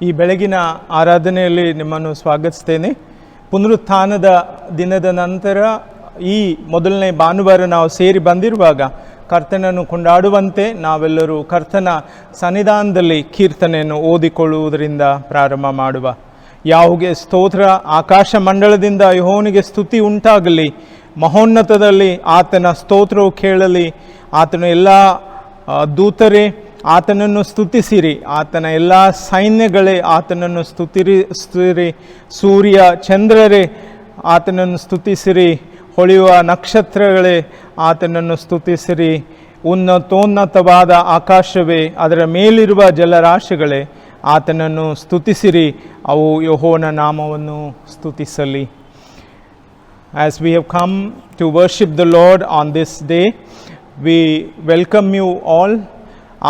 ಈ ಬೆಳಗಿನ ಆರಾಧನೆಯಲ್ಲಿ ನಿಮ್ಮನ್ನು ಸ್ವಾಗತಿಸ್ತೇನೆ. ಪುನರುತ್ಥಾನದ ದಿನದ ನಂತರ ಈ ಮೊದಲನೇ ಭಾನುವಾರ ನಾವು ಸೇರಿ ಬಂದಿರುವಾಗ ಕರ್ತನನ್ನು ಕೊಂಡಾಡುವಂತೆ ನಾವೆಲ್ಲರೂ ಕರ್ತನ ಸನ್ನಿಧಾನದಲ್ಲಿ ಕೀರ್ತನೆಯನ್ನು ಓದಿಕೊಳ್ಳುವುದರಿಂದ ಪ್ರಾರಂಭ ಮಾಡುವ. ಯಾಹುಗೆ ಸ್ತೋತ್ರ, ಆಕಾಶ ಮಂಡಲದಿಂದ ಯೆಹೋವನಿಗೆ ಸ್ತುತಿ ಉಂಟಾಗಲಿ. ಮಹೋನ್ನತದಲ್ಲಿ ಆತನ ಸ್ತೋತ್ರವು ಕೇಳಲಿ. ಆತನ ಎಲ್ಲ ದೂತರೇ ಆತನನ್ನು ಸ್ತುತಿಸಿರಿ. ಆತನ ಎಲ್ಲ ಸೈನ್ಯಗಳೇ ಆತನನ್ನು ಸ್ತುತಿಸಿರಿ. ಸೂರ್ಯ ಚಂದ್ರರೇ ಆತನನ್ನು ಸ್ತುತಿಸಿರಿ. ಹೊಳೆಯುವ ನಕ್ಷತ್ರಗಳೇ ಆತನನ್ನು ಸ್ತುತಿಸಿರಿ. ಉನ್ನತೋನ್ನತವಾದ ಆಕಾಶವೇ, ಅದರ ಮೇಲಿರುವ ಜಲರಾಶಿಗಳೇ ಆತನನ್ನು ಸ್ತುತಿಸಿರಿ. ಅವು ಯೆಹೋವನ ನಾಮವನ್ನು ಸ್ತುತಿಸಲಿ. As we have come to worship the Lord on this day, we welcome you all.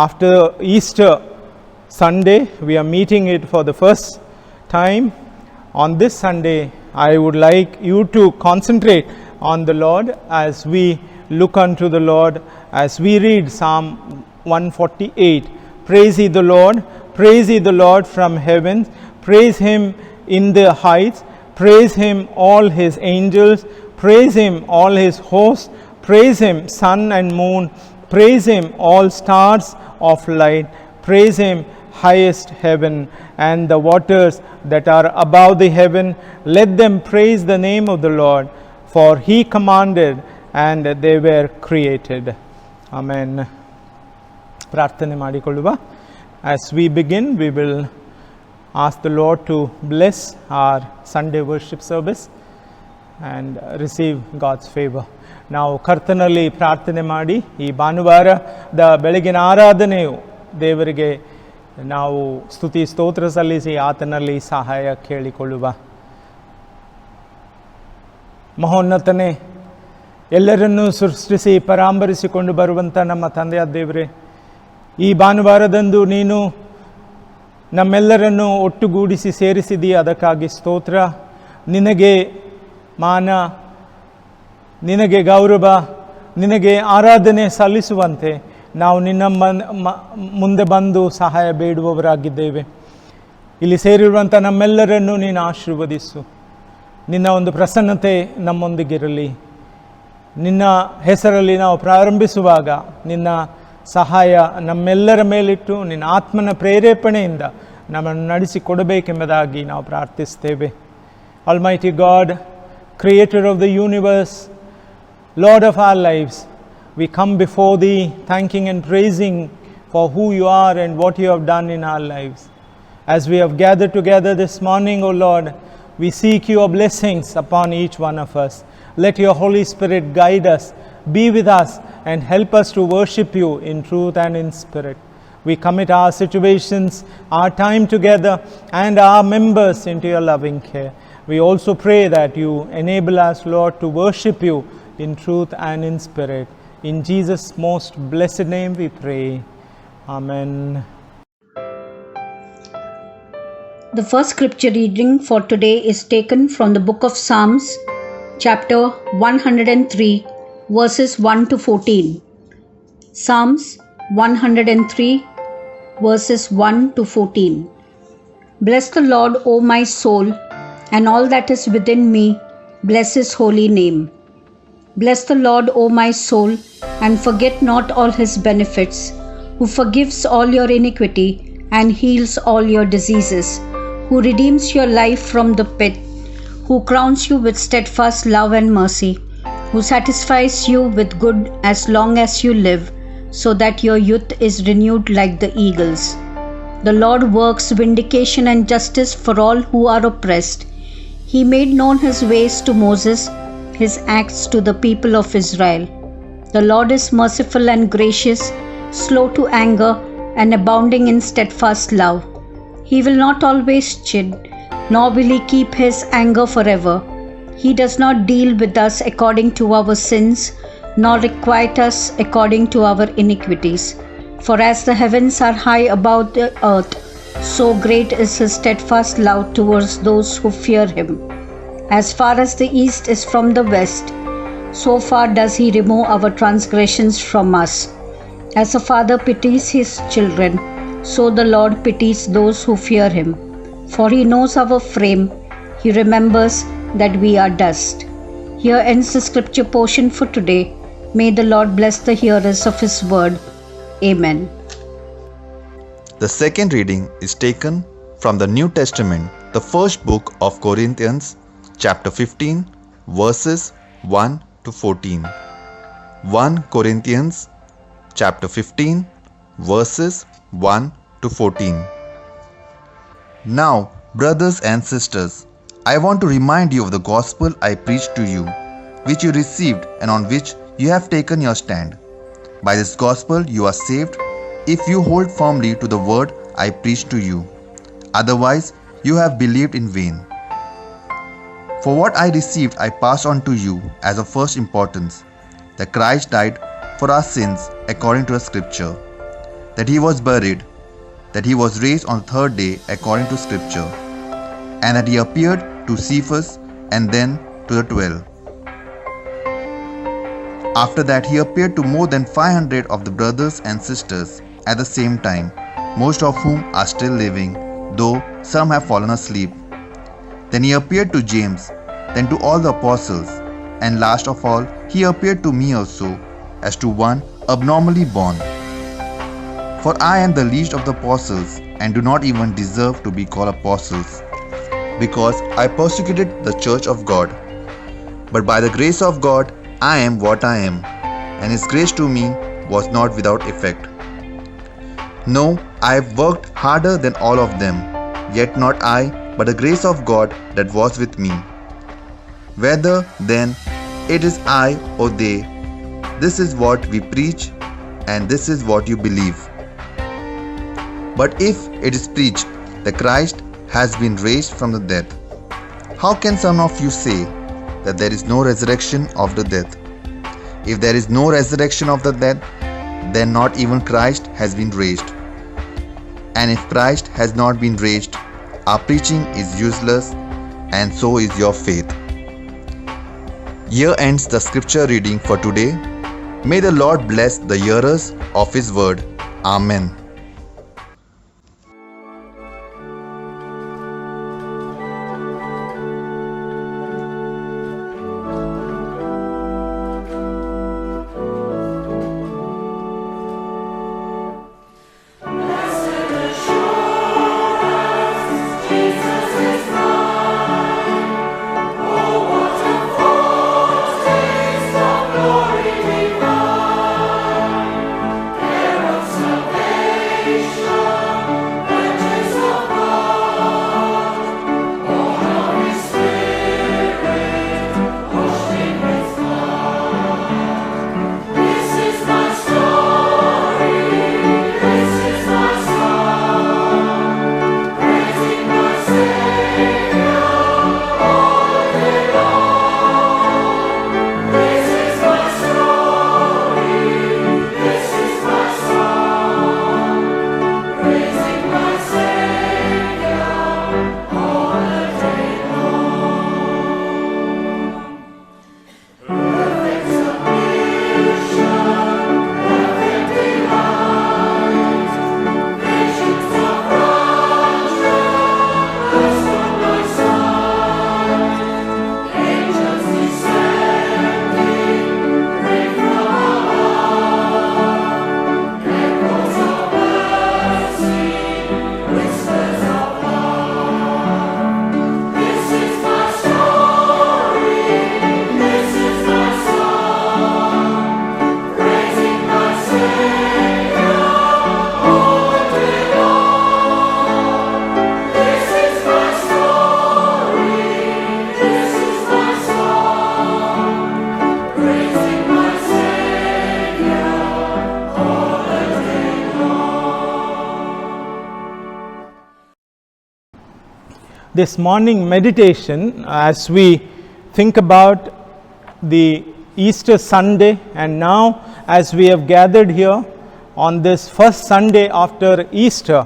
After Easter Sunday, we are meeting it for the first time. On this Sunday, I would like you to concentrate on the Lord as we look unto the Lord, as we read Psalm 148. Praise ye the Lord, praise ye the Lord from heaven, praise him in the heights, praise him all his angels, praise him all his hosts, praise him sun and moon, praise him all stars of light, praise him highest heaven and the waters that are above the heaven. Let them praise the name of the Lord, for he commanded and they were created. Amen. ಪ್ರಾರ್ಥನೆ ಮಾಡಿಕೊಳ್ಳುವ. As we begin, we will ask the Lord to bless our Sunday worship service and receive God's favor. ನಾವು ಕರ್ತನಲ್ಲಿ ಪ್ರಾರ್ಥನೆ ಮಾಡಿ ಈ ಭಾನುವಾರದ ಬೆಳಗಿನ ಆರಾಧನೆಯು ದೇವರಿಗೆ ನಾವು ಸ್ತುತಿ ಸ್ತೋತ್ರ ಸಲ್ಲಿಸಿ ಆತನಲ್ಲಿ ಸಹಾಯ ಕೇಳಿಕೊಳ್ಳುವ. ಮಹೋನ್ನತನೇ, ಎಲ್ಲರನ್ನೂ ಸೃಷ್ಟಿಸಿ ಪರಾಂಬರಿಸಿಕೊಂಡು ಬರುವಂಥ ನಮ್ಮ ತಂದೆಯಾದ ದೇವರೇ, ಈ ಭಾನುವಾರದಂದು ನೀನು ನಮ್ಮೆಲ್ಲರನ್ನು ಒಟ್ಟುಗೂಡಿಸಿ ಸೇರಿಸಿದೀಯ, ಅದಕ್ಕಾಗಿ ಸ್ತೋತ್ರ. ನಿನಗೆ ಮಾನ, ನಿನಗೆ ಗೌರವ, ನಿನಗೆ ಆರಾಧನೆ ಸಲ್ಲಿಸುವಂತೆ ನಾವು ನಿನ್ನ ಮುಂದೆ ಬಂದು ಸಹಾಯ ಬೇಡುವವರಾಗಿದ್ದೇವೆ. ಇಲ್ಲಿ ಸೇರಿರುವಂಥ ನಮ್ಮೆಲ್ಲರನ್ನು ನೀನು ಆಶೀರ್ವದಿಸು. ನಿನ್ನ ಒಂದು ಪ್ರಸನ್ನತೆ ನಮ್ಮೊಂದಿಗಿರಲಿ. ನಿನ್ನ ಹೆಸರಲ್ಲಿ ನಾವು ಪ್ರಾರಂಭಿಸುವಾಗ ನಿನ್ನ ಸಹಾಯ ನಮ್ಮೆಲ್ಲರ ಮೇಲಿಟ್ಟು ನಿನ್ನ ಆತ್ಮನ ಪ್ರೇರೇಪಣೆಯಿಂದ ನಮ್ಮನ್ನು ನಡೆಸಿಕೊಡಬೇಕೆಂಬುದಾಗಿ ನಾವು ಪ್ರಾರ್ಥಿಸ್ತೇವೆ. Almighty God, Creator of the universe, Lord of our lives, we come before Thee thanking and praising for who You are and what You have done in our lives. As we have gathered together this morning, O Lord, we seek Your blessings upon each one of us. Let Your Holy Spirit guide us, be with us, and help us to worship You in truth and in spirit. We commit our situations, our time together, and our members into Your loving care. We also pray that You enable us, Lord, to worship You in truth and in spirit. In Jesus' most blessed name we pray. Amen. The first scripture reading for today is taken from the book of Psalms, chapter 103, verses 1 to 14. Psalms 103, verses 1 to 14. Bless the Lord, O my soul, and all that is within me, bless His holy name. Bless the Lord, O my soul, and forget not all His benefits, who forgives all your iniquity and heals all your diseases, who redeems your life from the pit, who crowns you with steadfast love and mercy, who satisfies you with good as long as you live, so that your youth is renewed like the eagles. The Lord works vindication and justice for all who are oppressed. He made known His ways to Moses, His acts to the people of Israel. The Lord is merciful and gracious, slow to anger, and abounding in steadfast love. He will not always chid, nor will He keep His anger forever. He does not deal with us according to our sins, nor requite us according to our iniquities. For as the heavens are high above the earth, so great is His steadfast love towards those who fear Him. As far as the east is from the west, so far does He remove our transgressions from us. As a father pities his children, so the Lord pities those who fear Him. For he knows our frame, he remembers that we are dust. Here ends the scripture portion for today. May the Lord bless the hearers of his word. Amen. The second reading is taken from the New Testament, the first book of Corinthians, chapter 15, verses 1 to 14. 1 Corinthians, chapter 15, verses 1 to 14. Now, brothers and sisters, I want to remind you of the gospel I preached to you, which you received and on which you have taken your stand. By this gospel you are saved, if you hold firmly to the word I preached to you. Otherwise, you have believed in vain. For what I received I passed on to you as of first importance, that Christ died for our sins according to the scripture, that he was buried, that he was raised on the third day according to scripture, and that he appeared to Cephas and then to the 12. After that he appeared to more than 500 of the brothers and sisters at the same time, most of whom are still living, though some have fallen asleep. Then he appeared to James, then to all the apostles, and last of all he appeared to me also, as to one abnormally born. For I am the least of the apostles, and do not even deserve to be called apostles, because I persecuted the church of God. But by the grace of God I am what I am, and his grace to me was not without effect. No, I have worked harder than all of them, yet not I, but the grace of God that was with me. Whether then it is I or they, this is what we preach, and this is what you believe. But if it is preached that Christ has been raised from the dead, how can some of you say that there is no resurrection of the dead? If there is no resurrection of the dead, then not even Christ has been raised. And if Christ has not been raised, our preaching is useless, and so is your faith. Here ends the scripture reading for today. May the Lord bless the hearers of his word. Amen. This morning meditation, as we think about the Easter Sunday, and now as we have gathered here on this first Sunday after Easter,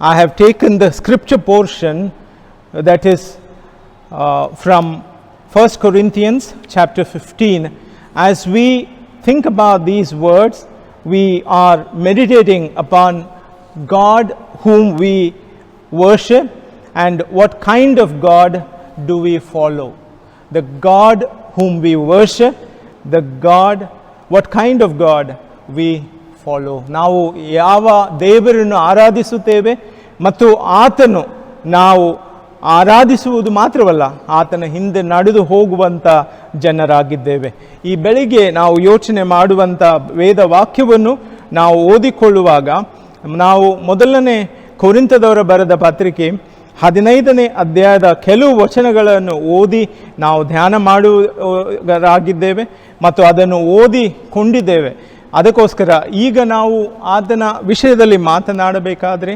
I have taken the scripture portion that is from 1 Corinthians chapter 15. As we think about these words, we are meditating upon God whom we worship, and what kind of God do we follow? The God whom we worship, the God, what kind of God we follow. ನಾವು ಯಾವ ದೇವರನ್ನು ಆರಾಧಿಸುತ್ತೇವೆ ಮತ್ತು ಆತನು ನಾವು ಆರಾಧಿಸುವುದು ಮಾತ್ರವಲ್ಲ, ಆತನ ಹಿಂದೆ ನಡೆದು ಹೋಗುವಂಥ ಜನರಾಗಿದ್ದೇವೆ. ಈ ಬೆಳಿಗ್ಗೆ ನಾವು ಯೋಚನೆ ಮಾಡುವಂಥ ವೇದ ವಾಕ್ಯವನ್ನು ನಾವು ಓದಿಕೊಳ್ಳುವಾಗ ನಾವು ಮೊದಲನೇ ಕೊರಿಂಥದವರ ಬರೆದ ಪತ್ರಿಕೆ 15ನೇ ಅಧ್ಯಾಯದ ಕೆಲವು ವಚನಗಳನ್ನು ಓದಿ ನಾವು ಧ್ಯಾನ ಮಾಡುವರಾಗಿದ್ದೇವೆ ಮತ್ತು ಅದನ್ನು ಓದಿಕೊಂಡಿದ್ದೇವೆ. ಅದಕ್ಕೋಸ್ಕರ ಈಗ ನಾವು ಆತನ ವಿಷಯದಲ್ಲಿ ಮಾತನಾಡಬೇಕಾದ್ರೆ,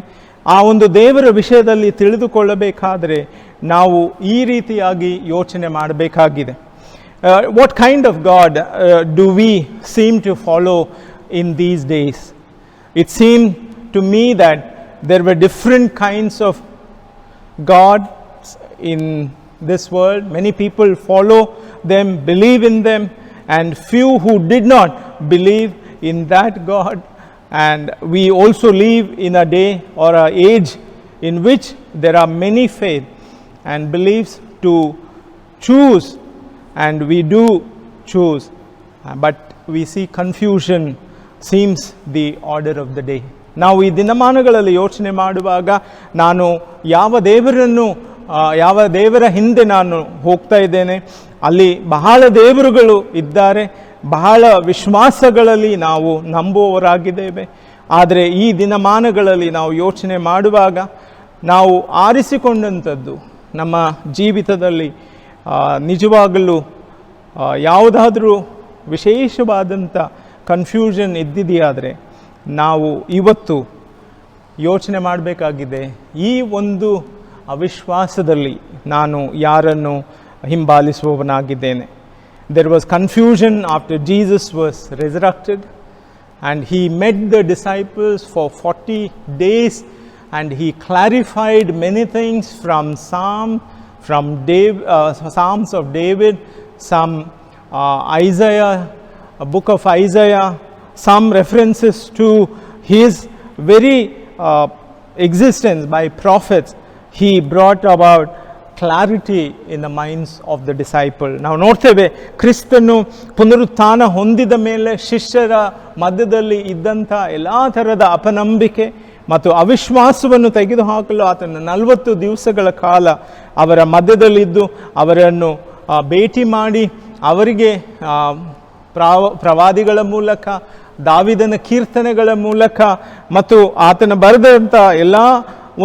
ಆ ಒಂದು ದೇವರ ವಿಷಯದಲ್ಲಿ ತಿಳಿದುಕೊಳ್ಳಬೇಕಾದರೆ ನಾವು ಈ ರೀತಿಯಾಗಿ ಯೋಚನೆ ಮಾಡಬೇಕಾಗಿದೆ. What kind of god do we seem to follow in these days? It seemed to me that there were different kinds of gods in this world. Many people follow them, believe in them, and few who did not believe in that God. And we also live in a day or an age in which there are many faith and beliefs to choose, and we do choose, but we see confusion seems the order of the day. ನಾವು ಈ ದಿನಮಾನಗಳಲ್ಲಿ ಯೋಚನೆ ಮಾಡುವಾಗ ನಾನು ಯಾವ ದೇವರ ಹಿಂದೆ ನಾನು ಹೋಗ್ತಾ ಇದ್ದೇನೆ, ಅಲ್ಲಿ ಬಹಳ ದೇವರುಗಳು ಇದ್ದಾರೆ, ಬಹಳ ವಿಶ್ವಾಸಗಳಲ್ಲಿ ನಾವು ನಂಬುವವರಾಗಿದ್ದೇವೆ. ಆದರೆ ಈ ದಿನಮಾನಗಳಲ್ಲಿ ನಾವು ಯೋಚನೆ ಮಾಡುವಾಗ ನಾವು ಆರಿಸಿಕೊಂಡಂಥದ್ದು ನಮ್ಮ ಜೀವಿತದಲ್ಲಿ ನಿಜವಾಗಲೂ ಯಾವುದಾದ್ರೂ ವಿಶೇಷವಾದಂಥ ಕನ್ಫ್ಯೂಷನ್ ಇದ್ದಿದೆಯಾದರೆ ನಾವು ಇವತ್ತು ಯೋಚನೆ ಮಾಡಬೇಕಾಗಿದೆ, ಈ ಒಂದು ಅವಿಶ್ವಾಸದಲ್ಲಿ ನಾನು ಯಾರನ್ನು ಹಿಂಬಾಲಿಸುವವನಾಗಿದ್ದೇನೆ. There was confusion after Jesus was resurrected and he met the disciples for 40 days and he clarified many things from Psalms of David, some Isaiah, a book of Isaiah, some references to his very existence by prophets. He brought about clarity in the minds of the disciple. ನಾವು ನೋಡ್ತೇವೆ, ಕ್ರಿಸ್ತನು ಪುನರುತ್ಥಾನ ಹೊಂದಿದ ಮೇಲೆ ಶಿಷ್ಯರ ಮಧ್ಯದಲ್ಲಿ ಇದ್ದಂಥ ಎಲ್ಲ ಥರದ ಅಪನಂಬಿಕೆ ಮತ್ತು ಅವಿಶ್ವಾಸವನ್ನು ತೆಗೆದುಹಾಕಲು ಆತನ 40 ದಿವಸಗಳ ಕಾಲ ಅವರ ಮಧ್ಯದಲ್ಲಿದ್ದು ಅವರನ್ನು ಭೇಟಿ ಮಾಡಿ ಅವರಿಗೆ ಪ್ರವಾದಿಗಳ ಮೂಲಕ, ದಾವಿದನ ಕೀರ್ತನೆಗಳ ಮೂಲಕ ಮತ್ತು ಆತನ ಬರೆದಂಥ ಎಲ್ಲ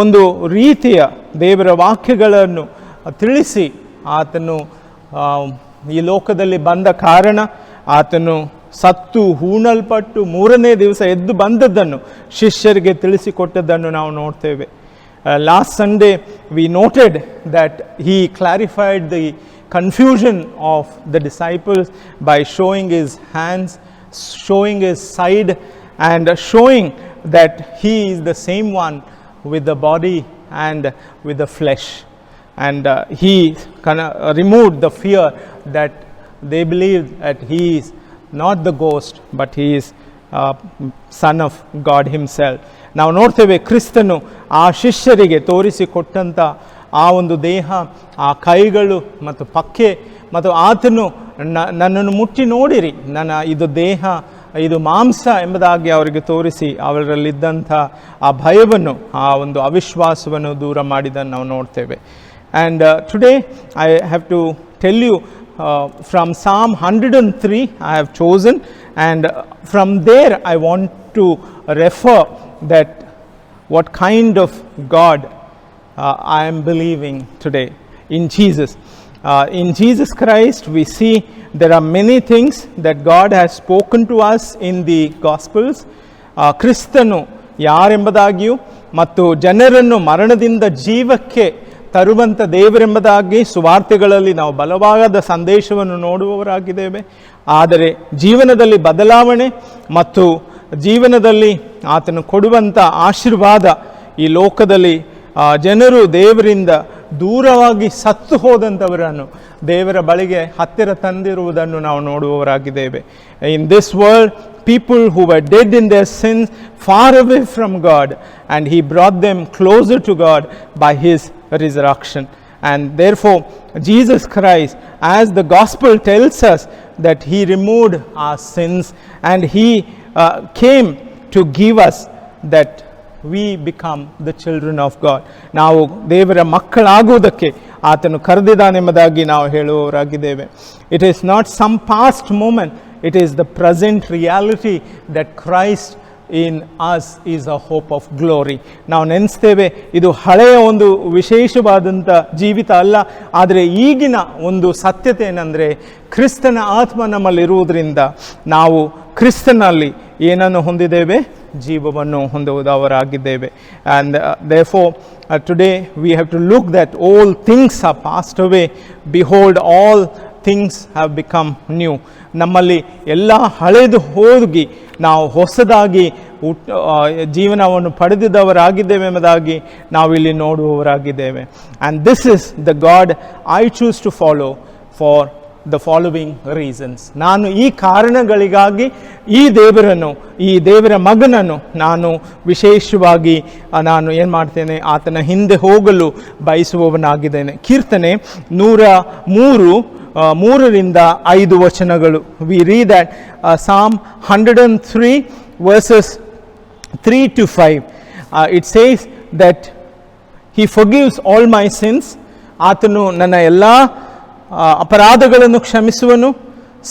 ಒಂದು ರೀತಿಯ ದೇವರ ವಾಕ್ಯಗಳನ್ನು ತಿಳಿಸಿ ಆತನು ಈ ಲೋಕದಲ್ಲಿ ಬಂದ ಕಾರಣ, ಆತನು ಸತ್ತು ಹೂಣಲ್ಪಟ್ಟು 3ನೇ ದಿವಸ ಎದ್ದು ಬಂದದ್ದನ್ನು ಶಿಷ್ಯರಿಗೆ ತಿಳಿಸಿಕೊಟ್ಟದ್ದನ್ನು ನಾವು ನೋಡ್ತೇವೆ. Last Sunday we noted that he clarified the confusion of the disciples by showing his hands, showing his side, and showing that he is the same one with the body and with the flesh. And he removed the fear that they believed that he is not the ghost but he is son of God himself. ನಾವು ನೋಡ್ತೇವೆ, ಕ್ರಿಸ್ತನು ಆ ಶಿಷ್ಯರಿಗೆ ತೋರಿಸಿಕೊಟ್ಟಂಥ ಆ ಒಂದು ದೇಹ, ಆ ಕೈಗಳು ಮತ್ತು ಪಕ್ಕೆ, ಮತ್ತು ಆತನು ನನ್ನನ್ನು ಮುಟ್ಟಿ ನೋಡಿರಿ, ಇದು ದೇಹ, ಇದು ಮಾಂಸ ಎಂಬುದಾಗಿ ಅವರಿಗೆ ತೋರಿಸಿ ಅವರಲ್ಲಿದ್ದಂಥ ಆ ಭಯವನ್ನು, ಆ ಒಂದು ಅವಿಶ್ವಾಸವನ್ನು ದೂರ ಮಾಡಿದ್ದನ್ನು ನಾವು ನೋಡ್ತೇವೆ. And today I have to tell you from Psalm 103 I have chosen, and from there I want to refer that what kind of God I am believing today in Jesus. In Jesus Christ we see there are many things that God has spoken to us in the Gospels. ಕ್ರಿಸ್ತನು ಯಾರೆಂಬುದಾಗಿಯೂ ಮತ್ತು ಜನರನ್ನು ಮರಣದಿಂದ ಜೀವಕ್ಕೆ ತರುವಂಥ ದೇವರೆಂಬುದಾಗಿ ಸುವಾರ್ತೆಗಳಲ್ಲಿ ನಾವು ಬಲವಾದ ಸಂದೇಶವನ್ನು ನೋಡುವವರಾಗಿದ್ದೇವೆ. ಆದರೆ ಜೀವನದಲ್ಲಿ ಬದಲಾವಣೆ ಮತ್ತು ಜೀವನದಲ್ಲಿ ಆತನು ಕೊಡುವಂಥ ಆಶೀರ್ವಾದ ಈ ಲೋಕದಲ್ಲಿ ಜನರು ದೇವರಿಂದ ದೂರವಾಗಿ ಸತ್ತು ಹೋದಂಥವರನ್ನು ದೇವರ ಬಳಿಗೆ ಹತ್ತಿರ ತಂದಿರುವುದನ್ನು ನಾವು ನೋಡುವವರಾಗಿದ್ದೇವೆ. In this world people who were dead in their sins, far away from God, and he brought them closer to God by his resurrection. And therefore, Jesus Christ, as the gospel tells us, that he removed our sins and he came to give us that we become the children of God. ನಾವು ದೇವರ ಮಕ್ಕಳಾಗುವುದಕ್ಕೆ ಆತನು ಕರೆದಿದ್ದಾನೆಂಬುದಾಗಿ ನಾವು ಹೇಳುವವರಾಗಿದ್ದೇವೆ. It is not some past moment, it is the present reality that Christ in us is a hope of glory. ನಾವು ನೆನೆಸ್ತೇವೆ ಇದು ಹಳೆಯ ಒಂದು ವಿಶೇಷವಾದಂಥ ಜೀವಿತ ಅಲ್ಲ, ಆದರೆ ಈಗಿನ ಒಂದು ಸತ್ಯತೆ ಏನಂದರೆ ಕ್ರಿಸ್ತನ ಆತ್ಮ ನಮ್ಮಲ್ಲಿರುವುದರಿಂದ ನಾವು ಕ್ರಿಸ್ತನಲ್ಲಿ ಏನನ್ನು ಹೊಂದಿದ್ದೇವೆ, ಜೀವವನ್ನು ಹೊಂದುವುದವರಾಗಿದ್ದೇವೆ. And therefore today we have to look that all things are passed away, behold all things have become new. ನಮ್ಮಲ್ಲಿ ಎಲ್ಲ ಹಳೆದು ಹೋಗಿ ನಾವು ಹೊಸದಾಗಿ ಜೀವನವನ್ನು ಪಡೆದಿದ್ದವರಾಗಿದ್ದೇವೆ ಎಂಬುದಾಗಿ ನಾವಿಲ್ಲಿ ನೋಡುವವರಾಗಿದ್ದೇವೆ. And this is the God I choose to follow for the following reasons. ನಾನು ಈ ಕಾರಣಗಳಿಗಾಗಿ ಈ ದೇವರ ಮಗನನ್ನು ನಾನು ವಿಶೇಷವಾಗಿ ನಾನು ಏನು ಮಾಡ್ತೇನೆ, ಆತನ ಹಿಂದೆ ಹೋಗಲು ಬಯಸುವವನಾಗಿದ್ದೇನೆ. ಕೀರ್ತನೆ 103:5 we read that Psalm 103 verses 3 to 5. It says that he forgives all my sins. ಆತನು ನನ್ನ ಎಲ್ಲ ಅಪರಾಧಗಳನ್ನು ಕ್ಷಮಿಸುವನು,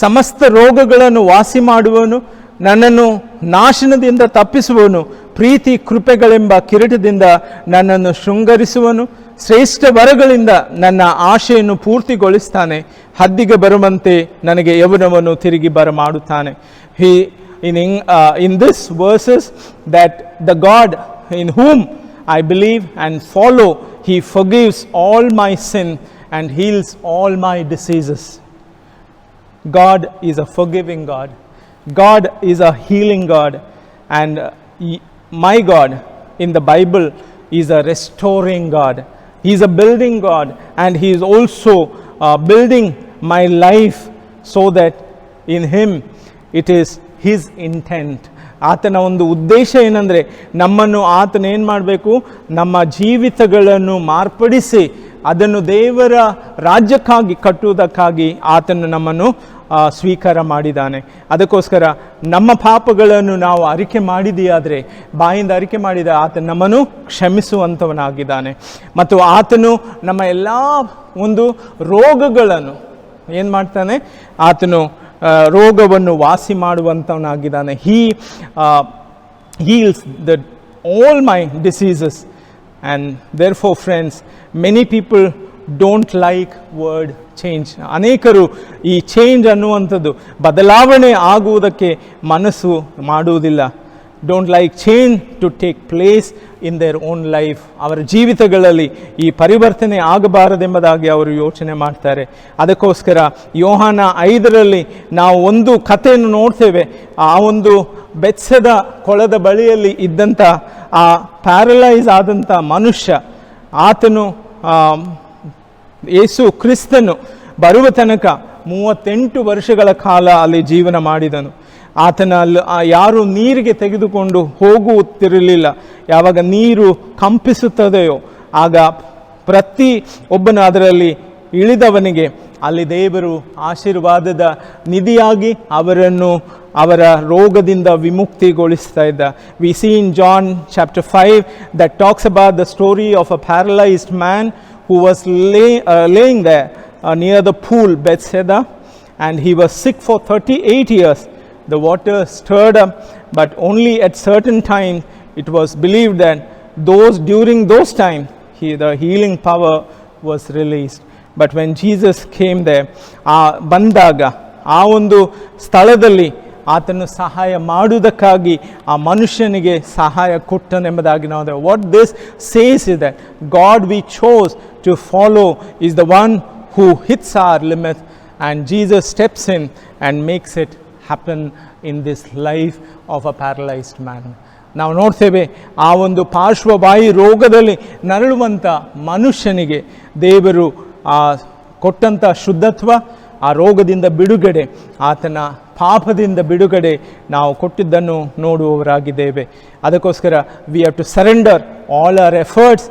ಸಮಸ್ತ ರೋಗಗಳನ್ನು ವಾಸಿ ಮಾಡುವನು, ನನ್ನನ್ನು ನಾಶನದಿಂದ ತಪ್ಪಿಸುವನು, ಪ್ರೀತಿ ಕೃಪೆಗಳೆಂಬ ಕಿರೀಟದಿಂದ ನನ್ನನ್ನು ಶೃಂಗರಿಸುವನು, ಶ್ರೇಷ್ಠ ವರಗಳಿಂದ ನನ್ನ ಆಶೆಯನ್ನು ಪೂರ್ತಿಗೊಳಿಸ್ತಾನೆ, ಹದ್ದಿಗೆ ಬರುವಂತೆ ನನಗೆ ಯೌವನವನ್ನು ತಿರುಗಿ ಬರಮಾಡುತ್ತಾನೆ. In this verses that the God in whom I believe and follow, he forgives all my sin and heals all my diseases. God is a forgiving God. God is a healing God. And my God in the Bible is a restoring God. He is a building God, and he is also building my life so that in him it is his intent. ಆತನ ಒಂದು ಉದ್ದೇಶ ಏನಂದರೆ ನಮ್ಮನ್ನು ಆತನ ಏನು ಮಾಡಬೇಕು, ನಮ್ಮ ಜೀವಿತಗಳನ್ನು ಮಾರ್ಪಡಿಸಿ ಅದನ್ನು ದೇವರ ರಾಜ್ಯಕ್ಕಾಗಿ ಕಟ್ಟುವುದಕ್ಕಾಗಿ ಆತನು ನಮ್ಮನ್ನು ಸ್ವೀಕಾರ ಮಾಡಿದ್ದಾನೆ. ಅದಕ್ಕೋಸ್ಕರ ನಮ್ಮ ಪಾಪಗಳನ್ನು ನಾವು ಅರಿಕೆ ಮಾಡಿದೆಯಾದರೆ, ಬಾಯಿಂದ ಅರಿಕೆ ಮಾಡಿದ ಆತನು ನಮ್ಮನ್ನು ಕ್ಷಮಿಸುವಂಥವನಾಗಿದ್ದಾನೆ. ಮತ್ತು ಆತನು ನಮ್ಮ ಎಲ್ಲ ಒಂದು ರೋಗಗಳನ್ನು ಏನು ಮಾಡ್ತಾನೆ, ಆತನು ರೋಗವನ್ನು ವಾಸಿ ಮಾಡುವಂಥವನಾಗಿದ್ದಾನೆ. He heals all my diseases. And therefore friends, many people don't like word change. ಅನೇಕರು ಈ ಚೇಂಜ್ ಅನ್ನುವಂಥದ್ದು, ಬದಲಾವಣೆ ಆಗುವುದಕ್ಕೆ ಮನಸ್ಸು ಮಾಡುವುದಿಲ್ಲ. Don't like change to take place in their own life. ಅವರ ಜೀವಿತಗಳಲ್ಲಿ ಈ ಪರಿವರ್ತನೆ ಆಗಬಾರದೆಂಬುದಾಗಿ ಅವರು ಯೋಚನೆ ಮಾಡ್ತಾರೆ. ಅದಕ್ಕೋಸ್ಕರ ಯೋಹಾನ 5 ನಾವು ಒಂದು ಕಥೆಯನ್ನು ನೋಡ್ತೇವೆ. ಆ ಒಂದು ಬೆತ್ಸದ ಕೊಳದ ಬಳಿಯಲ್ಲಿ ಇದ್ದಂಥ ಆ ಪ್ಯಾರಲೈಸ್ ಆದಂಥ ಮನುಷ್ಯ, ಆತನು ಯೇಸು ಕ್ರಿಸ್ತನು ಬರುವ ತನಕ 38 ವರ್ಷಗಳ ಕಾಲ ಅಲ್ಲಿ ಜೀವನ ಮಾಡಿದನು. ಆತನ ಯಾರು ನೀರಿಗೆ ತೆಗೆದುಕೊಂಡು ಹೋಗುತ್ತಿರಲಿಲ್ಲ. ಯಾವಾಗ ನೀರು ಕಂಪಿಸುತ್ತದೆಯೋ ಆಗ ಪ್ರತಿ ಒಬ್ಬನು ಅದರಲ್ಲಿ ಇಳಿದವನಿಗೆ ಅಲ್ಲಿ ದೇವರು ಆಶೀರ್ವಾದದ ನಿಧಿಯಾಗಿ ಅವರ ರೋಗದಿಂದ ವಿಮುಕ್ತಿಗೊಳಿಸ್ತಾ ಇದ್ದ. We see in John chapter 5 that talks about the story of a paralyzed man who was laying there near the pool Bethesda, and he was sick for 38 years. The water stirred up, but only at certain times it was believed that during those times the healing power was released. But when Jesus came there, ಬಂದಾಗ ಆ ಒಂದು ಸ್ಥಳದಲ್ಲಿ ಆತನು ಸಹಾಯ ಮಾಡುವುದಕ್ಕಾಗಿ ಆ ಮನುಷ್ಯನಿಗೆ ಸಹಾಯ ಕೊಟ್ಟನೆಂಬುದಾಗಿ ನಾವು what this says is that God we chose to follow is the one who hits our limit, and Jesus steps in and makes it happen in this life of a paralyzed man. ನಾವು ನೋಡ್ತೇವೆ ಆ ಒಂದು ಪಾರ್ಶ್ವವಾಯು ರೋಗದಲ್ಲಿ ನರಳುವಂಥ ಮನುಷ್ಯನಿಗೆ ದೇವರು ಕೊಟ್ಟಂಥ ಶುದ್ಧತ್ವ, ಆ ರೋಗದಿಂದ ಬಿಡುಗಡೆ, ಆತನ ಪಾಪದಿಂದ ಬಿಡುಗಡೆ ನಾವು ಕೊಟ್ಟಿದ್ದನ್ನು ನೋಡುವವರಾಗಿದ್ದೇವೆ. ಅದಕ್ಕೋಸ್ಕರ we have to surrender all our efforts,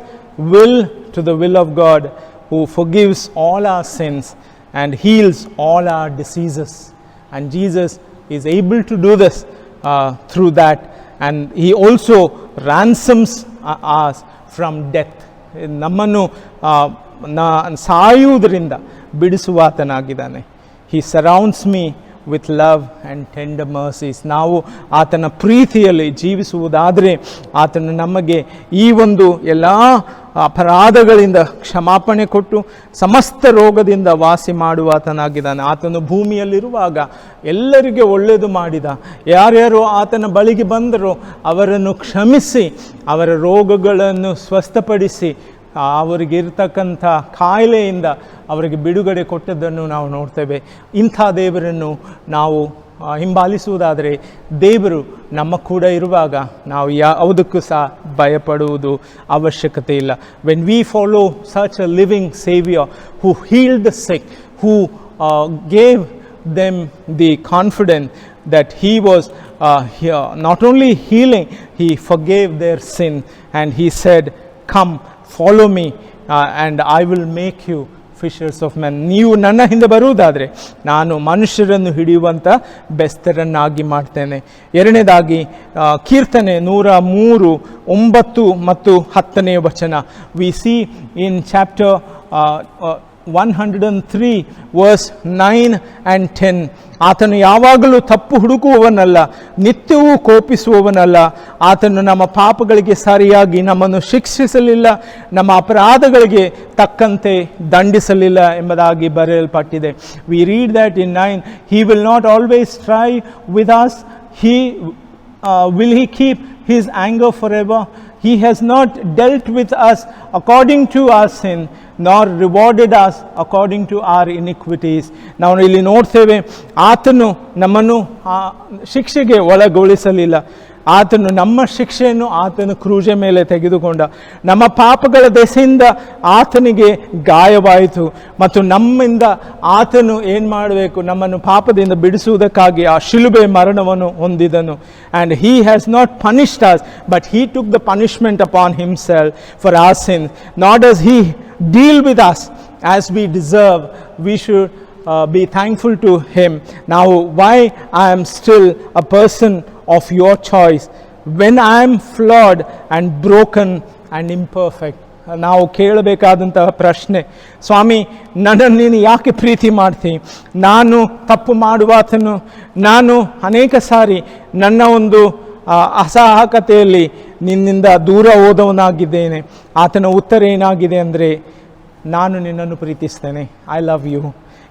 will to the will of God, who forgives all our sins and heals all our diseases. And Jesus is able to do this through that, and he also ransoms us from death. ನಮ್ಮನ್ನು ಸಾಯುವುದರಿಂದ ಬಿಡಿಸುವಾತನಾಗಿದ್ದಾನೆ. He surrounds me with love and tender mercies. ನಾವು ಆತನ ಪ್ರೀತಿಯಲ್ಲಿ ಜೀವಿಸುವುದಾದರೆ ಆತನು ನಮಗೆ ಈ ಒಂದು ಎಲ್ಲ ಅಪರಾಧಗಳಿಂದ ಕ್ಷಮಾಪಣೆ ಕೊಟ್ಟು ಸಮಸ್ತ ರೋಗದಿಂದ ವಾಸಿ ಮಾಡುವಾತನಾಗಿದ್ದಾನೆ. ಆತನು ಭೂಮಿಯಲ್ಲಿರುವಾಗ ಎಲ್ಲರಿಗೆ ಒಳ್ಳೆಯದು ಮಾಡಿದ. ಯಾರ್ಯಾರು ಆತನ ಬಳಿಗೆ ಬಂದರೋ ಅವರನ್ನು ಕ್ಷಮಿಸಿ ಅವರ ರೋಗಗಳನ್ನು ಸ್ವಸ್ಥಪಡಿಸಿ ಅವರಿಗಿರ್ತಕ್ಕಂಥ ಕಾಯಿಲೆಯಿಂದ ಅವರಿಗೆ ಬಿಡುಗಡೆ ಕೊಟ್ಟದ್ದನ್ನು ನಾವು ನೋಡ್ತೇವೆ. ಇಂಥ ದೇವರನ್ನು ನಾವು ಹಿಂಬಾಲಿಸುವುದಾದರೆ ದೇವರು ನಮ್ಮ ಕೂಡ ಇರುವಾಗ ನಾವು ಯಾವುದಕ್ಕೂ ಸಹ ಭಯಪಡುವುದು ಅವಶ್ಯಕತೆ ಇಲ್ಲ. When we follow such a living saviour who healed the sick, who gave them the confidence that he was not only healing, he forgave their sin, and he said, come follow me and I will make you Fisher's of men. ನೀವು ನನ್ನ ಹಿಂದೆ ಬರುವುದಾದರೆ ನಾನು ಮನುಷ್ಯರನ್ನು ಹಿಡಿಯುವಂಥ ಬೆಸ್ತರನ್ನಾಗಿ ಮಾಡ್ತೇನೆ. ಎರಡನೇದಾಗಿ ಕೀರ್ತನೆ 103 9 ಮತ್ತು 10ನೇ ವಚನ. We see in chapter 103 verse 9 and 10. ಆತನು ಯಾವಾಗಲೂ ತಪ್ಪು ಹುಡುಕುವವನಲ್ಲ, ನಿತ್ಯವೂ ಕೋಪಿಸುವವನಲ್ಲ. ಆತನು ನಮ್ಮ ಪಾಪಗಳಿಗೆ ಸರಿಯಾಗಿ ನಮ್ಮನ್ನು ಶಿಕ್ಷಿಸಲಿಲ್ಲ, ನಮ್ಮ ಅಪರಾಧಗಳಿಗೆ ತಕ್ಕಂತೆ ದಂಡಿಸಲಿಲ್ಲ ಎಂಬುದಾಗಿ ಬರೆಯಲ್ಪಟ್ಟಿದೆ. V read that in 9. He will not always strive with us. Will he keep his anger forever? He has not dealt with us according to our sin, nor rewarded us according to our iniquities. ನಾವು ಇಲ್ಲಿ ನೋಡ್ತೇವೆ, ಆತನು ನಮ್ಮನ್ನು ಶಿಕ್ಷೆಗೆ ಒಳಗೊಳಿಸಲಿಲ್ಲ. ಆತನು ನಮ್ಮ ಶಿಕ್ಷೆಯನ್ನು ಆತನು ಕ್ರೂಜೆ ಮೇಲೆ ತೆಗೆದುಕೊಂಡ. ನಮ್ಮ ಪಾಪಗಳ ದೆಸೆಯಿಂದ ಆತನಿಗೆ ಗಾಯವಾಯಿತು ಮತ್ತು ನಮ್ಮಿಂದ ಆತನು ಏನು ಮಾಡಬೇಕು, ನಮ್ಮನ್ನು ಪಾಪದಿಂದ ಬಿಡಿಸುವುದಕ್ಕಾಗಿ ಆ ಶಿಲುಬೆ ಮರಣವನ್ನು ಹೊಂದಿದನು. And he has not punished us, but he took the punishment upon himself for our sins. Nor does he deal with us as we deserve. We should be thankful to him. Now, why I am still a person of your choice when I am flawed and broken and imperfect? ನಾವು ಕೇಳಬೇಕಾದಂತಹ ಪ್ರಶ್ನೆ, ಸ್ವಾಮಿ ನನ್ನನ್ನು ನೀನು ಯಾಕೆ ಪ್ರೀತಿ ಮಾಡ್ತಿ? ನಾನು ತಪ್ಪು ಮಾಡುವಾತನು, ನಾನು ಅನೇಕ ಸಾರಿ ನನ್ನ ಒಂದು ಅಸಹಾಯಕತೆಯಲ್ಲಿ ನಿನ್ನಿಂದ ದೂರ ಹೋದವನಾಗಿದ್ದೇನೆ. ಆತನ ಉತ್ತರ ಏನಾಗಿದೆ ಅಂದರೆ, ನಾನು ನಿನ್ನನ್ನು ಪ್ರೀತಿಸ್ತೇನೆ. I love you.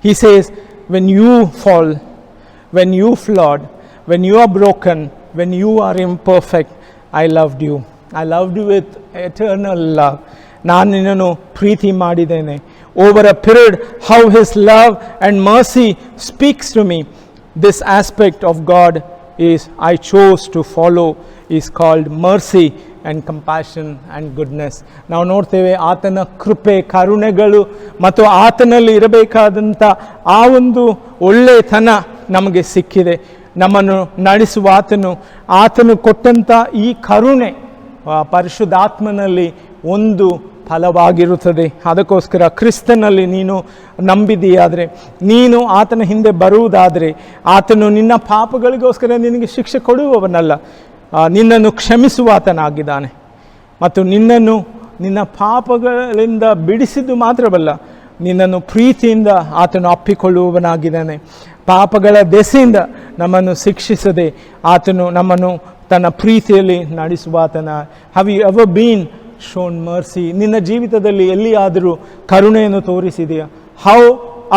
He says, when you fall, when you flawed, when you are broken, when you are imperfect, I loved you. I loved you with eternal love. ನಾನು ನಿನ್ನನ್ನು ಪ್ರೀತಿ ಮಾಡಿದ್ದೇನೆ. Over a period, how his love and mercy speaks to me. This aspect of God is I chose to follow is called mercy and compassion and goodness. ನಾವು ನೋಡ್ತೇವೆ ಆತನ ಕೃಪೆ, ಕರುಣೆಗಳು ಮತ್ತು ಆತನಲ್ಲಿ ಇರಬೇಕಾದಂಥ ಆ ಒಂದು ಒಳ್ಳೆತನ ನಮಗೆ ಸಿಕ್ಕಿದೆ. ನಮ್ಮನ್ನು ನಡೆಸುವ ಆತನು ಕೊಟ್ಟಂಥ ಈ ಕರುಣೆ ಪರಿಶುದ್ಧಾತ್ಮನಲ್ಲಿ ಒಂದು ಫಲವಾಗಿರುತ್ತದೆ. ಅದಕ್ಕೋಸ್ಕರ ಕ್ರಿಸ್ತನಲ್ಲಿ ನೀನು ನಂಬಿದೆಯಾದರೆ, ನೀನು ಆತನ ಹಿಂದೆ ಬರುವುದಾದರೆ, ಆತನು ನಿನ್ನ ಪಾಪಗಳಿಗೋಸ್ಕರ ನಿನಗೆ ಶಿಕ್ಷೆ ಕೊಡುವವನಲ್ಲ, ನಿನ್ನನ್ನು ಕ್ಷಮಿಸುವಾತನಾಗಿದ್ದಾನೆ. ಮತ್ತು ನಿನ್ನನ್ನು ನಿನ್ನ ಪಾಪಗಳಿಂದ ಬಿಡಿಸಿದ್ದು ಮಾತ್ರವಲ್ಲ, ನಿನ್ನನ್ನು ಪ್ರೀತಿಯಿಂದ ಆತನು ಅಪ್ಪಿಕೊಳ್ಳುವವನಾಗಿದ್ದಾನೆ. ಪಾಪಗಳ ದೆಸೆಯಿಂದ ನಮ್ಮನ್ನು ಶಿಕ್ಷಿಸದೆ ಆತನು ನಮ್ಮನ್ನು ತನ್ನ ಪ್ರೀತಿಯಲ್ಲಿ ನಡೆಸುವಾತನ. Have you ever been shown mercy? ನಿನ್ನ ಜೀವಿತದಲ್ಲಿ ಎಲ್ಲಿಯಾದರೂ ಕರುಣೆಯನ್ನು ತೋರಿಸಿದೆಯಾ? How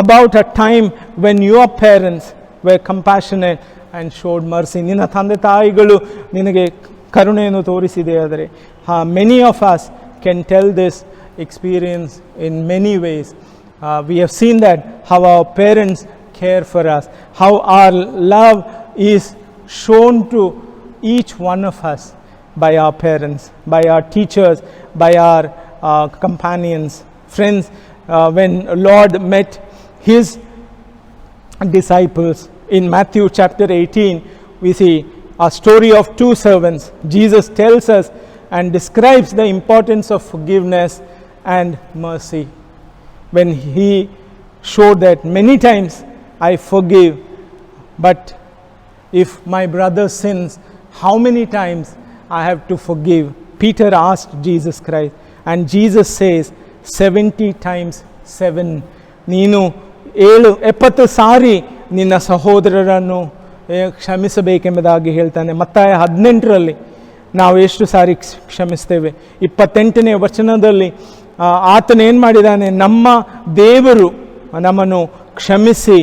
about a time when your parents were compassionate and showed mercy? ನಿನ್ನ ತಂದೆ ತಾಯಿಗಳು ನಿನಗೆ ಕರುಣೆಯನ್ನು ತೋರಿಸಿದೆಯಾದರೆ, many of us can tell this experience in many ways. We have seen that how our parents care for us, how our love is shown to each one of us by our parents, by our teachers, by our companions, friends. When Lord met his disciples in Matthew chapter 18, we see a story of two servants. Jesus tells us and describes the importance of forgiveness and mercy. When he showed that many times I forgive, but if my brother sins, how many times I have to forgive? Peter asked Jesus Christ, and Jesus says 70 times 7. ನೀನು 70 ಸಾರಿ ನಿನ್ನ ಸಹೋದರರನ್ನು ಕ್ಷಮಿಸಬೇಕೆಂಬುದಾಗಿ ಹೇಳ್ತಾನೆ. ಮತ್ತಾಯ 18ರಲ್ಲಿ ನಾವು ಎಷ್ಟು ಸಾರಿ ಕ್ಷಮಿಸ್ತೇವೆ? 28ನೇ ವಚನದಲ್ಲಿ ಆತನೇನು ಮಾಡಿದ್ದಾನೆ? ನಮ್ಮ ದೇವರು ನಮ್ಮನ್ನು ಕ್ಷಮಿಸಿ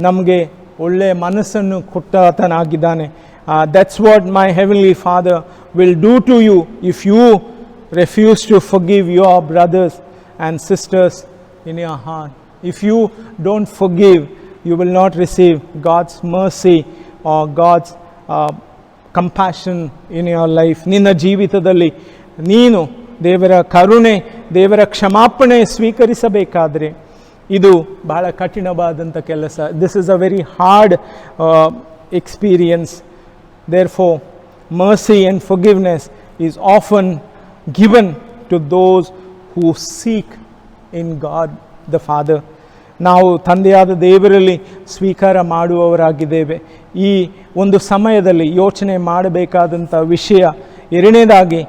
ನಮಗೆ ಒಳ್ಳೆಯ ಮನಸ್ಸನ್ನು ಕೊಟ್ಟಾತನಾಗಿದ್ದಾನೆ. That's what my heavenly father will do to you if you refuse to forgive your brothers and sisters in your heart. If you don't forgive, you will not receive God's mercy or God's compassion in your life. ನಿನ್ನ ಜೀವಿತದಲ್ಲಿ ನೀನು ದೇವರ ಕರುಣೆ, ದೇವರ ಕ್ಷಮಾಪಣೆ ಸ್ವೀಕರಿಸಬೇಕಾದರೆ ಇದು ಬಹಳ ಕಠಿಣವಾದಂಥ ಕೆಲಸ. This is a very hard experience. Therefore, mercy and forgiveness is often given to those who seek in God the Father. ನಾವು ತಂದೆಯಾದ ದೇವರಲ್ಲಿ ಸ್ವೀಕಾರ ಮಾಡುವವರಾಗಿದ್ದೇವೆ. ಈ ಒಂದು ಸಮಯದಲ್ಲಿ ಯೋಚನೆ ಮಾಡಬೇಕಾದಂಥ ವಿಷಯ ಎರಡನೇದಾಗಿ,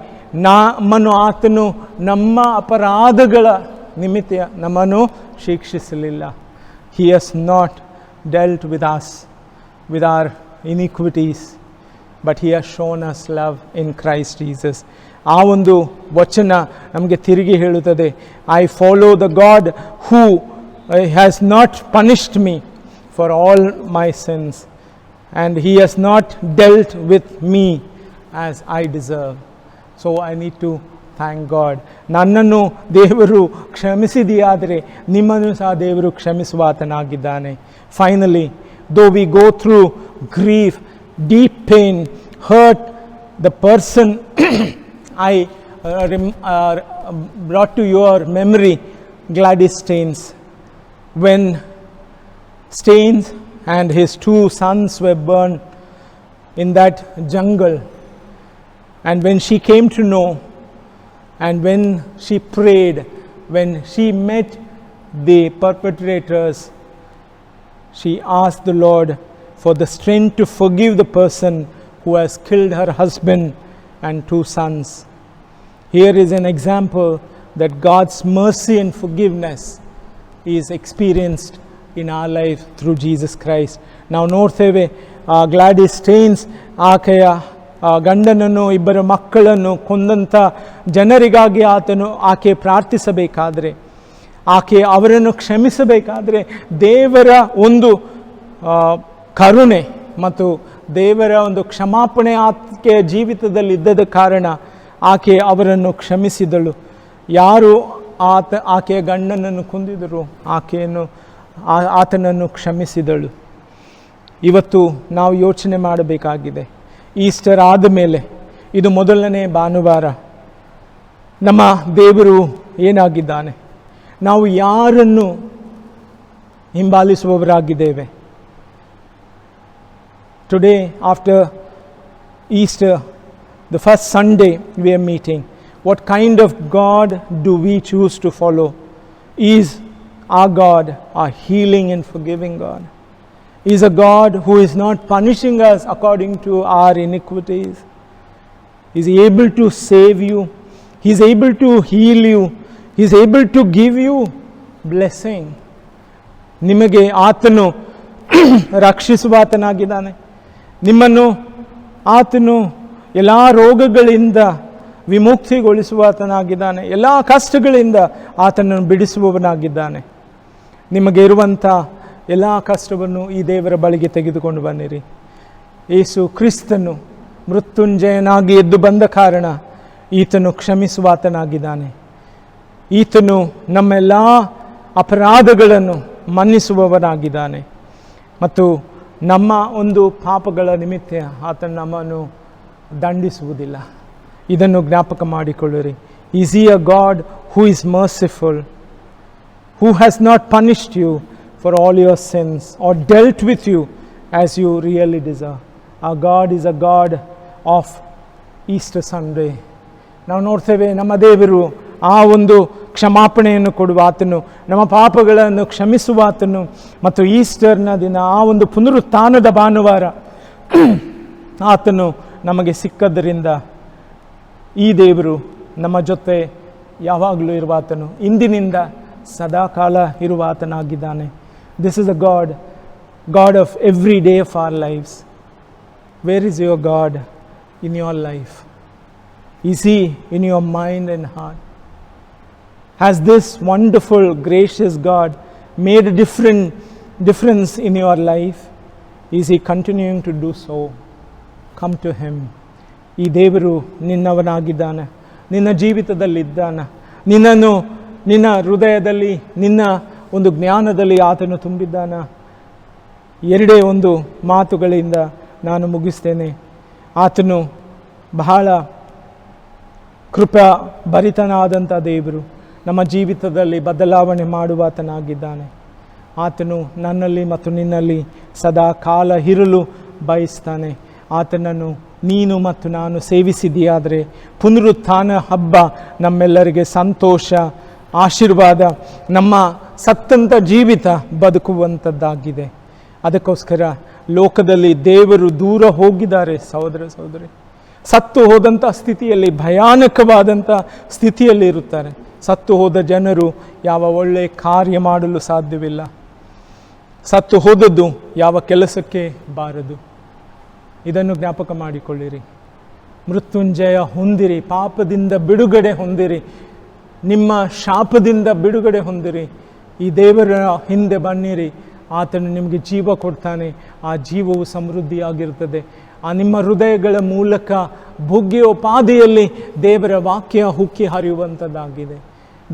ನಮ್ಮನ್ನು ಆತನು ನಮ್ಮ ಅಪರಾಧಗಳ ನಿಮಿತ್ತ ನಮ್ಮನ್ನು ಶಿಕ್ಷಿಸಲಿಲ್ಲ. He has not dealt with us with our iniquities, but he has shown us love in Christ Jesus. ಆ ಒಂದು ವಚನ ನಮಗೆ ತಿರುಗಿ ಹೇಳುತ್ತದೆ, I follow the God who has not punished me for all my sins and he has not dealt with me as I deserve. So I need to thank God. ನನ್ನನ್ನು ದೇವರು ಕ್ಷಮಿಸಿದೆಯಾದರೆ ನಿಮ್ಮನ್ನು ಸಹ ದೇವರು ಕ್ಷಮಿಸುವಾತನಾಗಿದ್ದಾನೆ. Finally, though we go through grief, deep pain, hurt, the person I brought to your memory Gladys Staines. When Staines and his 2 sons were burned in that jungle, and when she came to know, and when she prayed, when she met the perpetrators, she asked the Lord for the strength to forgive the person who has killed her husband and 2 sons. Here is an example that God's mercy and forgiveness is experienced in our life through Jesus Christ. ನಾವು ನೋಡ್ತೇವೆ, Gladys stains ಆಕೆಯ ಗಂಡನನ್ನು, 2 ಮಕ್ಕಳನ್ನು ಕೊಂದಂಥ ಜನರಿಗಾಗಿ ಆಕೆ ಪ್ರಾರ್ಥಿಸಬೇಕಾದರೆ, ಆಕೆ ಅವರನ್ನು ಕ್ಷಮಿಸಬೇಕಾದರೆ ದೇವರ ಒಂದು ಕರುಣೆ ಮತ್ತು ದೇವರ ಒಂದು ಕ್ಷಮಾಪಣೆ ಆಕೆಯ ಜೀವಿತದಲ್ಲಿ ಇದ್ದದ ಕಾರಣ ಆಕೆ ಅವರನ್ನು ಕ್ಷಮಿಸಿದಳು. ಯಾರು ಆಕೆಯ ಗಂಡನನ್ನು ಕೊಂದಿದರು, ಆತನನ್ನು ಕ್ಷಮಿಸಿದಳು. ಇವತ್ತು ನಾವು ಯೋಚನೆ ಮಾಡಬೇಕಾಗಿದೆ, ಈಸ್ಟರ್ ಆದ ಮೇಲೆ ಇದು ಮೊದಲನೇ ಭಾನುವಾರ, ನಮ್ಮ ದೇವರು ಏನಾಗಿದ್ದಾನೆ, ನಾವು ಯಾರನ್ನು ಹಿಂಬಾಲಿಸುವವರಾಗಿದ್ದೇವೆ. Today, after Easter, the first Sunday we are meeting, what kind of God do we choose to follow? Is our God a healing and forgiving God? Is a God who is not punishing us according to our iniquities? Is He able to save you? He is able to heal you. He is able to give you blessing. ನಿಮಗೆ ಆತನು ರಕ್ಷಿಸುವಾತನಾಗಿದ್ದಾನೆ. ನಿಮ್ಮನ್ನು ಆತನು ಎಲ್ಲ ರೋಗಗಳಿಂದ ವಿಮುಕ್ತಿಗೊಳಿಸುವಾತನಾಗಿದ್ದಾನೆ. ಎಲ್ಲ ಕಷ್ಟಗಳಿಂದ ಆತನನ್ನು ಬಿಡಿಸುವವನಾಗಿದ್ದಾನೆ. ನಿಮಗೆ ಇರುವಂಥ ಎಲ್ಲ ಕಷ್ಟವನ್ನು ಈ ದೇವರ ಬಳಿಗೆ ತೆಗೆದುಕೊಂಡು ಬನ್ನಿರಿ. ಯೇಸು ಕ್ರಿಸ್ತನು ಮೃತ್ಯುಂಜಯನಾಗಿ ಎದ್ದು ಬಂದ ಕಾರಣ ಈತನು ಕ್ಷಮಿಸುವಾತನಾಗಿದ್ದಾನೆ. ಈತನು ನಮ್ಮೆಲ್ಲ ಅಪರಾಧಗಳನ್ನು ಮನ್ನಿಸುವವನಾಗಿದ್ದಾನೆ ಮತ್ತು ನಮ್ಮ ಒಂದು ಪಾಪಗಳ ನಿಮಿತ್ತ ಆತನು ನಮ್ಮನ್ನು ದಂಡಿಸುವುದಿಲ್ಲ. ಇದನ್ನು ಜ್ಞಾಪಕ ಮಾಡಿಕೊಳ್ಳಿರಿ. Is he a God who is merciful, who has not punished you for all your sins or dealt with you as you really deserve. A God is a God of Easter Sunday. ನಾವು ನೋಡ್ತೇವೆ, ನಮ್ಮ ದೇವರು ಆ ಒಂದು ಕ್ಷಮಾಪಣೆಯನ್ನು ಕೊಡುವ ಆತನು, ನಮ್ಮ ಪಾಪಗಳನ್ನು ಕ್ಷಮಿಸುವ ಆತನು. ಮತ್ತು ಈಸ್ಟರ್ನ ದಿನ, ಆ ಒಂದು ಪುನರುತ್ಥಾನದ ಭಾನುವಾರ ಆತನು ನಮಗೆ ಸಿಕ್ಕದ್ದರಿಂದ ಈ ದೇವರು ನಮ್ಮ ಜೊತೆ ಯಾವಾಗಲೂ ಇರುವ ಆತನು, ಇಂದಿನಿಂದ ಸದಾಕಾಲ ಇರುವ ಆತನಾಗಿದ್ದಾನೆ. This is a God of every day of our lives. Where is your God in your life? Is he in your mind and heart? Has this wonderful, gracious God made a difference in your life? Is He continuing to do so? Come to Him. ಈ ದೇವರು ನಿನ್ನವನಾಗಿದ್ದಾನೆ, ನಿನ್ನ ಜೀವಿತದಲ್ಲಿದ್ದಾನೆ. ನಿನ್ನನ್ನು ನಿನ್ನ ಹೃದಯದಲ್ಲಿ, ನಿನ್ನ ಒಂದು ಜ್ಞಾನದಲ್ಲಿ ಆತನು ತುಂಬಿದ್ದಾನ. ಎರಡೇ ಒಂದು ಮಾತುಗಳಿಂದ ನಾನು ಮುಗಿಸ್ತೇನೆ. ಆತನು ಬಹಳ ಕೃಪಾ ಭರಿತನಾದಂಥ ದೇವರು, ನಮ್ಮ ಜೀವಿತದಲ್ಲಿ ಬದಲಾವಣೆ ಮಾಡುವಾತನಾಗಿದ್ದಾನೆ. ಆತನು ನನ್ನಲ್ಲಿ ಮತ್ತು ನಿನ್ನಲ್ಲಿ ಸದಾ ಕಾಲ ಇರಲು ಬಯಸ್ತಾನೆ. ಆತನನ್ನು ನೀನು ಮತ್ತು ನಾನು ಸೇವಿಸಿದೆಯಾದರೆ ಪುನರುತ್ಥಾನ ಹಬ್ಬ ನಮ್ಮೆಲ್ಲರಿಗೆ ಸಂತೋಷ, ಆಶೀರ್ವಾದ, ನಮ್ಮ ಸತ್ತಂಥ ಜೀವಿತ ಬದುಕುವಂಥದ್ದಾಗಿದೆ. ಅದಕ್ಕೋಸ್ಕರ ಲೋಕದಲ್ಲಿ ದೇವರು ದೂರ ಹೋಗಿದ್ದಾರೆ ಸಹೋದರ ಸಹೋದರಿ. ಸತ್ತು ಹೋದಂಥ ಸ್ಥಿತಿಯಲ್ಲಿ, ಭಯಾನಕವಾದಂಥ ಸ್ಥಿತಿಯಲ್ಲಿ ಇರುತ್ತಾರೆ. ಸತ್ತು ಹೋದ ಜನರು ಯಾವ ಒಳ್ಳೆಯ ಕಾರ್ಯ ಮಾಡಲು ಸಾಧ್ಯವಿಲ್ಲ. ಸತ್ತು ಹೋದದ್ದು ಯಾವ ಕೆಲಸಕ್ಕೆ ಬಾರದು. ಇದನ್ನು ಜ್ಞಾಪಕ ಮಾಡಿಕೊಳ್ಳಿರಿ. ಮೃತ್ಯುಂಜಯ ಹೊಂದಿರಿ, ಪಾಪದಿಂದ ಬಿಡುಗಡೆ ಹೊಂದಿರಿ, ನಿಮ್ಮ ಶಾಪದಿಂದ ಬಿಡುಗಡೆ ಹೊಂದಿರಿ. ಈ ದೇವರ ಹಿಂದೆ ಬನ್ನಿರಿ, ಆತನು ನಿಮಗೆ ಜೀವ ಕೊಡ್ತಾನೆ. ಆ ಜೀವವು ಸಮೃದ್ಧಿಯಾಗಿರ್ತದೆ. ಆ ನಿಮ್ಮ ಹೃದಯಗಳ ಮೂಲಕ ಭೋಗ್ಯೋಪಾದಿಯಲ್ಲಿ ದೇವರ ವಾಕ್ಯ ಹುಕ್ಕಿ ಹರಿಯುವಂಥದ್ದಾಗಿದೆ.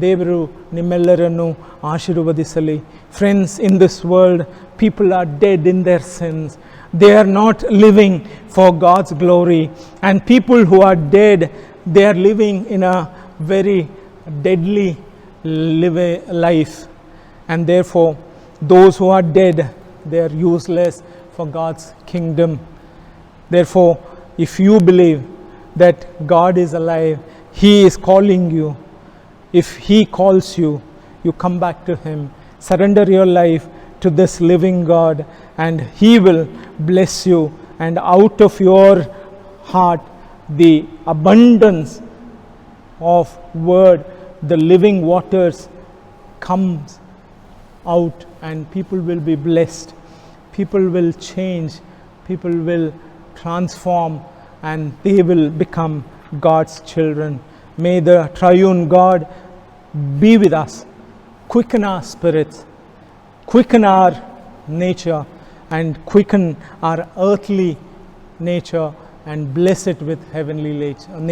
ದೇವರು ನಿಮ್ಮೆಲ್ಲರನ್ನು ಆಶೀರ್ವದಿಸಲಿ. Friends, in this world people are dead in their sins. They are not living for God's glory. And people who are dead, they are living in a very deadly life. And therefore, those who are dead, they are useless for God's kingdom. Therefore, if you believe that God is alive, He is calling you. If He calls you, you come back to Him. Surrender your life to this living God, and He will bless you. And out of your heart, the abundance of word, the living waters comes out, and people will be blessed. People will change. People will transform, and they will become God's children. May the triune God be with us. Quicken our spirits, quicken our nature, and quicken our earthly nature, and bless it with heavenly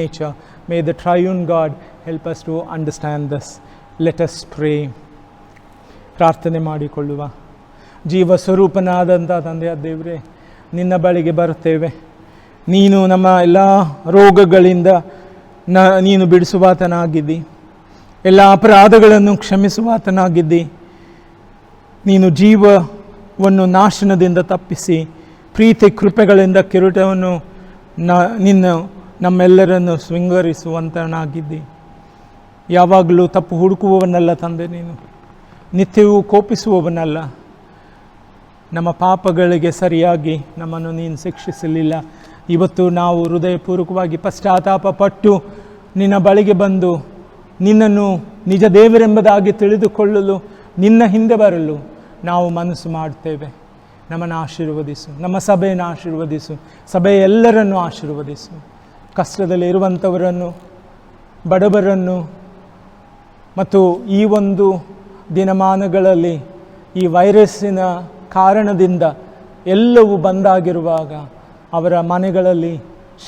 nature. May the triune God help us to understand this. Let us pray. ಪ್ರಾರ್ಥನೆ ಮಾಡಿಕೊಳ್ಳುವ. ಜೀವ ಸ್ವರೂಪನಾದಂಥ ತಂದೆಯ ದೇವರೇ, ನಿನ್ನ ಬಳಿಗೆ ಬರುತ್ತೇವೆ. ನೀನು ನಮ್ಮ ಎಲ್ಲ ರೋಗಗಳಿಂದ ನೀನು ಬಿಡಿಸುವಾತನಾಗಿದ್ದಿ. ಎಲ್ಲ ಅಪರಾಧಗಳನ್ನು ಕ್ಷಮಿಸುವಾತನಾಗಿದ್ದಿ. ನೀನು ಜೀವವನ್ನು ನಾಶನದಿಂದ ತಪ್ಪಿಸಿ ಪ್ರೀತಿ ಕೃಪೆಗಳಿಂದ ಕಿರೀಟವನ್ನು ನಮ್ಮೆಲ್ಲರನ್ನು ಶೃಂಗರಿಸುವಂತನಾಗಿದ್ದಿ. ಯಾವಾಗಲೂ ತಪ್ಪು ಹುಡುಕುವವನಲ್ಲ ತಂದೆ, ನೀನು ನಿತ್ಯವೂ ಕೋಪಿಸುವವನಲ್ಲ. ನಮ್ಮ ಪಾಪಗಳಿಗೆ ಸರಿಯಾಗಿ ನಮ್ಮನ್ನು ನೀನು ಶಿಕ್ಷಿಸಲಿಲ್ಲ. ಇವತ್ತು ನಾವು ಹೃದಯಪೂರ್ವಕವಾಗಿ ಪಶ್ಚಾತ್ತಾಪ ಪಟ್ಟು ನಿನ್ನ ಬಳಿಗೆ ಬಂದು ನಿನ್ನನ್ನು ನಿಜ ದೇವರೆಂಬುದಾಗಿ ತಿಳಿದುಕೊಳ್ಳಲು, ನಿನ್ನ ಹಿಂದೆ ಬರಲು ನಾವು ಮನಸ್ಸು ಮಾಡುತ್ತೇವೆ. ನಮ್ಮನ್ನು ಆಶೀರ್ವದಿಸು, ನಮ್ಮ ಸಭೆಯನ್ನು ಆಶೀರ್ವದಿಸು, ಸಭೆಯ ಎಲ್ಲರನ್ನು ಆಶೀರ್ವದಿಸು. ಕಷ್ಟದಲ್ಲಿ ಇರುವಂಥವರನ್ನು, ಬಡವರನ್ನು, ಮತ್ತು ಈ ಒಂದು ದಿನಮಾನಗಳಲ್ಲಿ ಈ ವೈರಸ್ಸಿನ ಕಾರಣದಿಂದ ಎಲ್ಲವೂ ಬಂದಾಗಿರುವಾಗ ಅವರ ಮನೆಗಳಲ್ಲಿ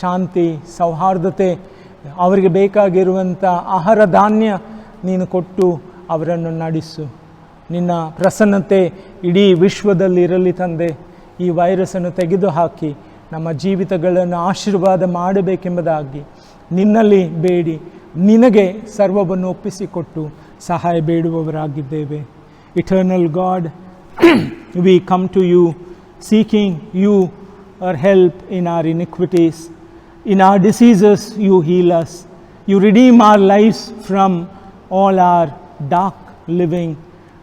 ಶಾಂತಿ, ಸೌಹಾರ್ದತೆ, ಅವರಿಗೆ ಬೇಕಾಗಿರುವಂಥ ಆಹಾರ ಧಾನ್ಯ ನೀನು ಕೊಟ್ಟು ಅವರನ್ನು ನಡೆಸು. ನಿನ್ನ ಪ್ರಸನ್ನತೆ ಇಡೀ ವಿಶ್ವದಲ್ಲಿ ಇರಲಿ ತಂದೆ. ಈ ವೈರಸ್ಸನ್ನು ತೆಗೆದುಹಾಕಿ ನಮ್ಮ ಜೀವಿತಗಳನ್ನು ಆಶೀರ್ವಾದ ಮಾಡಬೇಕೆಂಬುದಾಗಿ ನಿನ್ನಲ್ಲಿ ಬೇಡಿ, ನಿನಗೆ ಸರ್ವವನ್ನು ಒಪ್ಪಿಸಿಕೊಟ್ಟು ಸಹಾಯ ಬೇಡುವವರಾಗಿದ್ದೇವೆ. Eternal God, we come to you seeking your help in our iniquities. In our diseases you heal us. You redeem our lives from all our dark living.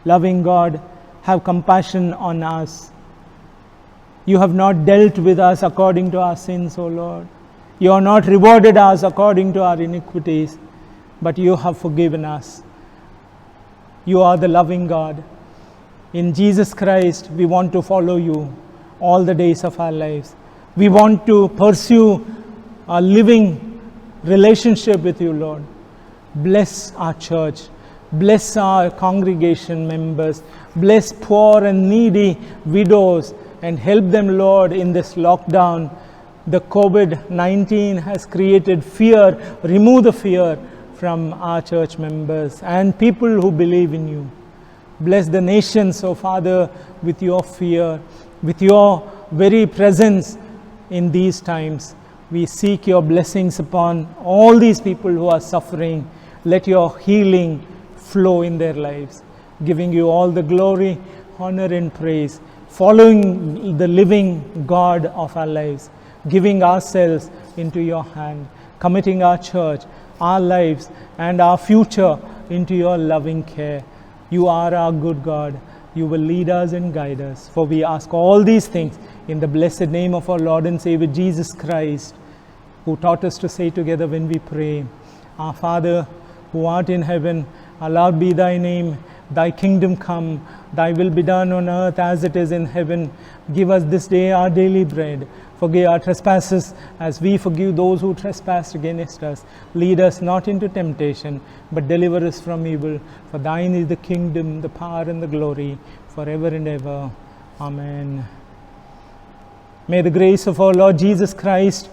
Loving God, have compassion on us. You have not dealt with us according to our sins, O Lord. You have not rewarded us according to our iniquities, but you have forgiven us. You are the loving God. In Jesus Christ, we want to follow you all the days of our lives. We want to pursue a living relationship with you, Lord. Bless our church. Bless our congregation members. Bless poor and needy widows and help them, Lord, in this lockdown. The COVID-19 has created fear. Remove the fear from our church members and people who believe in you. Bless the nations, O Father, with your fear, with your very presence in these times. We seek your blessings upon all these people who are suffering. Let your healing flow in their lives, giving you all the glory, honor and praise, following the living God of our lives, giving ourselves into your hand, committing our church, our lives and our future into your loving care. You are our good God. You will lead us and guide us. For we ask all these things in the blessed name of our Lord and Savior Jesus Christ, who taught us to say together when we pray, Our Father, who art in heaven, hallowed be thy name. Thy kingdom come, thy will be done on earth as it is in heaven. Give us this day our daily bread. Forgive our trespasses as we forgive those who trespass against us. Lead us not into temptation, but deliver us from evil. For thine is the kingdom, the power and the glory, forever and ever. Amen. May the grace of our Lord Jesus Christ,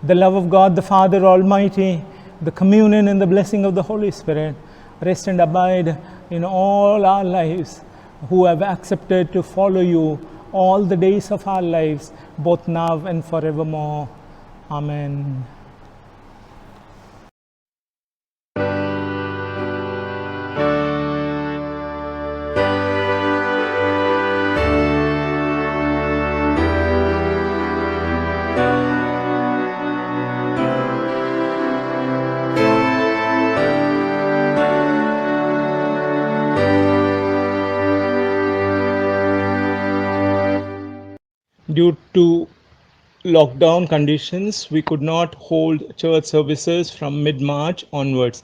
the love of God the Father Almighty, the communion and the blessing of the Holy Spirit rest and abide in all our lives who have accepted to follow you all the days of our lives, both now and forevermore. Amen. Due to lockdown conditions, we could not hold church services from mid-March onwards.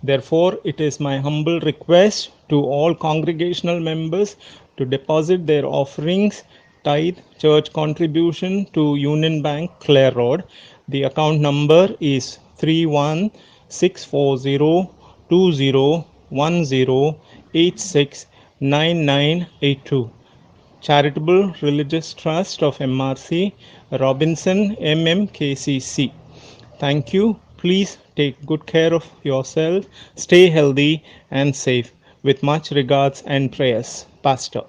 Therefore, it is my humble request to all congregational members to deposit their offerings, tithe, church contribution to Union Bank, Clare Road. The account number is 31640201086998 Charitable Religious Trust of MRC, Robinson MMKCC. Thank you. Please take good care of yourself. Stay healthy and safe. With much regards and prayers, Pastor.